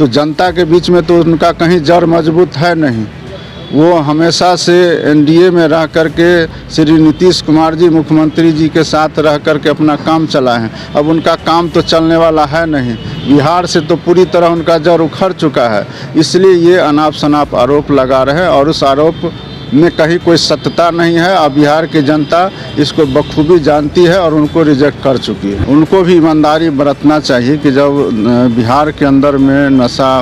तो जनता के बीच में तो उनका कहीं जड़ मजबूत है नहीं। वो हमेशा से एनडीए में रह करके श्री नीतीश कुमार जी मुख्यमंत्री जी के साथ रह करके अपना काम चलाए हैं। अब उनका काम तो चलने वाला है नहीं, बिहार से तो पूरी तरह उनका जड़ उखड़ चुका है। इसलिए ये अनाप शनाप आरोप लगा रहे हैं और उस आरोप में कहीं कोई सत्यता नहीं है। और बिहार की जनता इसको बखूबी जानती है और उनको रिजेक्ट कर चुकी है। उनको भी ईमानदारी बरतना चाहिए कि जब बिहार के अंदर में नशा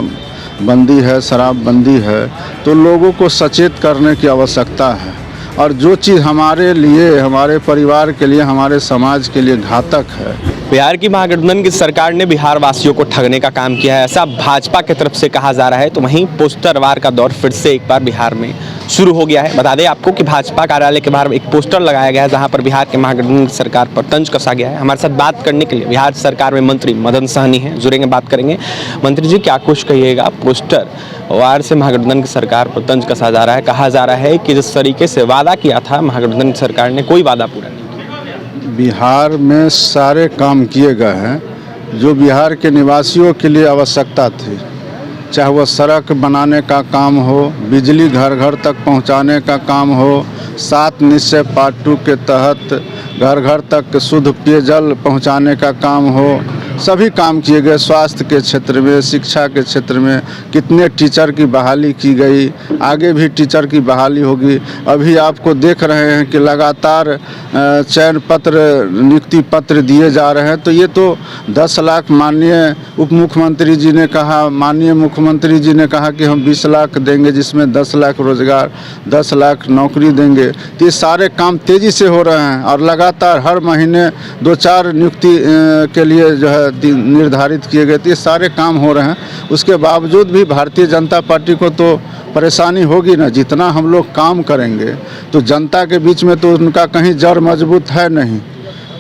बंदी है, शराब बंदी है, तो लोगों को सचेत करने की आवश्यकता है। और जो चीज़ हमारे लिए, हमारे परिवार के लिए, हमारे समाज के लिए घातक है। बिहार की महागठबंधन की सरकार ने बिहार वासियों को ठगने का काम किया है, ऐसा भाजपा की तरफ से कहा जा रहा है। तो वहीं पोस्टर वार का दौर फिर से एक बार बिहार में शुरू हो गया है। बता दें आपको कि भाजपा कार्यालय के बाहर एक पोस्टर लगाया गया है जहां पर बिहार के महागठबंधन की सरकार पर तंज कसा गया है। हमारे साथ बात करने के लिए बिहार सरकार में मंत्री मदन सहनी हैं, जुड़ेंगे, बात करेंगे। मंत्री जी, क्या कुछ कहिएगा? पोस्टर वार से महागठबंधन की सरकार पर तंज कसा जा रहा है। कहा जा रहा है कि जिस तरीके से वादा किया था महागठबंधन की सरकार ने, कोई वादा पूरा नहीं किया। बिहार में सारे काम किए गए हैं जो बिहार के निवासियों के लिए आवश्यकता थी, चाहे वह सड़क बनाने का काम हो, बिजली घर घर तक पहुंचाने का काम हो, 7 निश्चय पार्ट 2 के तहत घर घर तक शुद्ध पेयजल पहुंचाने का काम हो। सभी काम किए गए। स्वास्थ्य के क्षेत्र में, शिक्षा के क्षेत्र में कितने टीचर की बहाली की गई, आगे भी टीचर की बहाली होगी। अभी आपको देख रहे हैं कि लगातार चयन पत्र, नियुक्ति पत्र दिए जा रहे हैं। तो ये तो 10 लाख माननीय उप मुख्यमंत्री जी ने कहा, माननीय मुख्यमंत्री जी ने कहा कि हम 20 लाख देंगे, जिसमें 10 लाख रोजगार, 10 लाख नौकरी देंगे। तो ये सारे काम तेज़ी से हो रहे हैं और लगातार हर महीने 2-4 नियुक्ति के लिए जो है निर्धारित किए गए थे। ये सारे काम हो रहे हैं। उसके बावजूद भी भारतीय जनता पार्टी को तो परेशानी होगी ना। जितना हम लोग काम करेंगे तो जनता के बीच में तो उनका कहीं जड़ मजबूत है नहीं।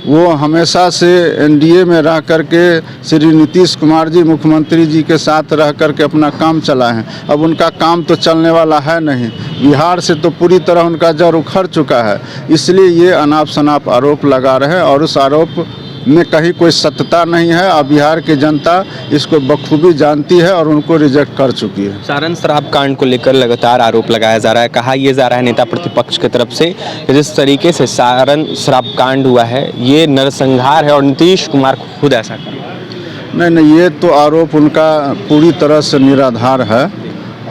वो हमेशा से एनडीए में रह करके श्री नीतीश कुमार जी मुख्यमंत्री जी के साथ रह करके अपना काम चलाए हैं। अब उनका काम तो चलने वाला है नहीं, बिहार से तो पूरी तरह उनका जड़ उखड़ चुका है। इसलिए ये अनाप शनाप आरोप लगा रहे हैं और उस आरोप में कहीं कोई सत्यता नहीं है। और बिहार की जनता इसको बखूबी जानती है और उनको रिजेक्ट कर चुकी है। सारण शराब कांड को लेकर लगातार आरोप लगाया जा रहा है। कहा यह जा रहा है नेता प्रतिपक्ष की तरफ से कि जिस तरीके से सारण शराब कांड हुआ है ये नरसंहार है और नीतीश कुमार खुद ऐसा कर रहे हैं। नहीं, ये तो आरोप उनका पूरी तरह से निराधार है।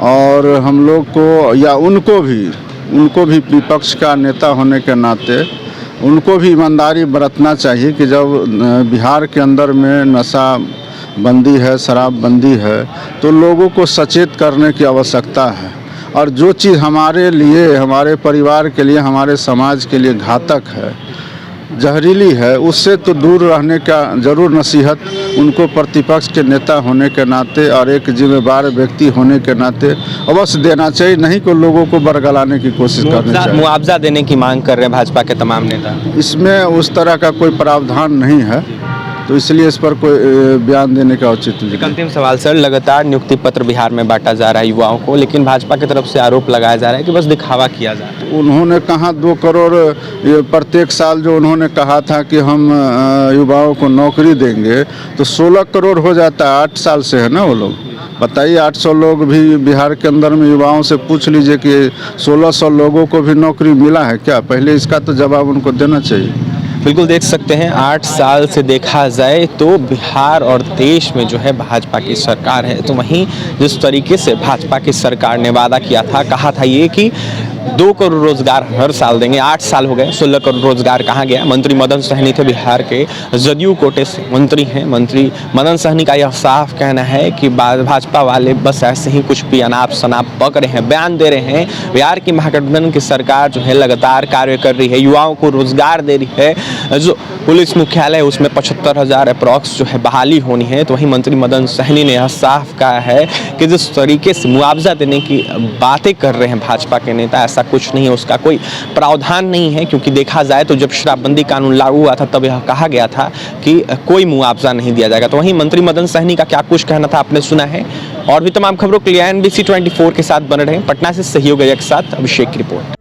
और हम लोग को या उनको भी विपक्ष का नेता होने के नाते उनको भी ईमानदारी बरतना चाहिए कि जब बिहार के अंदर में नशा बंदी है, शराब बंदी है, तो लोगों को सचेत करने की आवश्यकता है। और जो चीज़ हमारे लिए, हमारे परिवार के लिए, हमारे समाज के लिए घातक है, जहरीली है, उससे तो दूर रहने का जरूर नसीहत उनको प्रतिपक्ष के नेता होने के नाते और एक जिम्मेदार व्यक्ति होने के नाते अवश्य देना चाहिए। नहीं को लोगों को बरगलाने की कोशिश करनी चाहिए। मुआवजा देने की मांग कर रहे हैं भाजपा के तमाम नेता। इसमें उस तरह का कोई प्रावधान नहीं है, तो इसलिए इस पर कोई बयान देने का औचित्य नहीं। अंतिम सवाल सर, लगातार नियुक्ति पत्र बिहार में बांटा जा रहा है युवाओं को, लेकिन भाजपा की तरफ से आरोप लगाया जा रहा है कि बस दिखावा किया जा रहा है। उन्होंने कहा 2 करोड़ प्रत्येक साल जो उन्होंने कहा था कि हम युवाओं को नौकरी देंगे, तो 16 करोड़ हो जाता है। 8 साल से है ना वो लोग। बताइए, 800 लोग भी बिहार के अंदर में युवाओं से पूछ लीजिए कि 1600 लोगों को भी नौकरी मिला है क्या? पहले इसका तो जवाब उनको देना चाहिए। बिल्कुल देख सकते हैं 8 साल से देखा जाए तो बिहार और देश में जो है भाजपा की सरकार है। तो वहीं जिस तरीके से भाजपा की सरकार ने वादा किया था, कहा था ये कि 2 करोड़ रोजगार हर साल देंगे, 8 साल हो गए, 16 करोड़ रोजगार कहाँ गया? मंत्री मदन सहनी थे, बिहार के जदयू कोटे से मंत्री हैं। मंत्री मदन सहनी का यह साफ कहना है कि भाजपा वाले बस ऐसे ही कुछ भी अनाप शनाप बक रहे हैं, बयान दे रहे हैं। बिहार की महागठबंधन की सरकार जो है लगातार कार्य कर रही है, युवाओं को रोजगार दे रही है। जो पुलिस मुख्यालय है उसमें 75,000 अप्रॉक्स जो है बहाली होनी है। तो वहीं मंत्री मदन सहनी ने यह साफ कहा है कि जिस तरीके से मुआवजा देने की बातें कर रहे हैं भाजपा के नेता, ऐसा कुछ नहीं है, उसका कोई प्रावधान नहीं है। क्योंकि देखा जाए तो जब शराबबंदी कानून लागू हुआ था तब यह कहा गया था कि कोई मुआवजा नहीं दिया जाएगा। तो वहीं मंत्री मदन सहनी का क्या कुछ कहना था आपने सुना है। और भी तमाम खबरों के लिए NBC 24 के साथ बने रहें। पटना से सहयोगी के साथ अभिषेक की रिपोर्ट।